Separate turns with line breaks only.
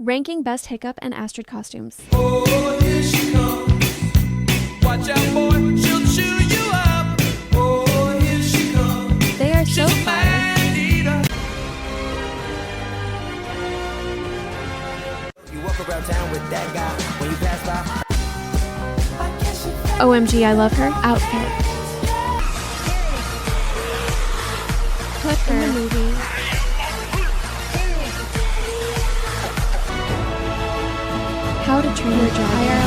Ranking best Hiccup and Astrid costumes.
Oh, here she comes. Watch out, boy, she'll chew you up. Oh, here she comes.
They are so
She's a
fire.
man-eater.
You walk around town with that guy when you pass by.
OMG, I love her outfit. Put her in the movie. How to Train Your Dragon.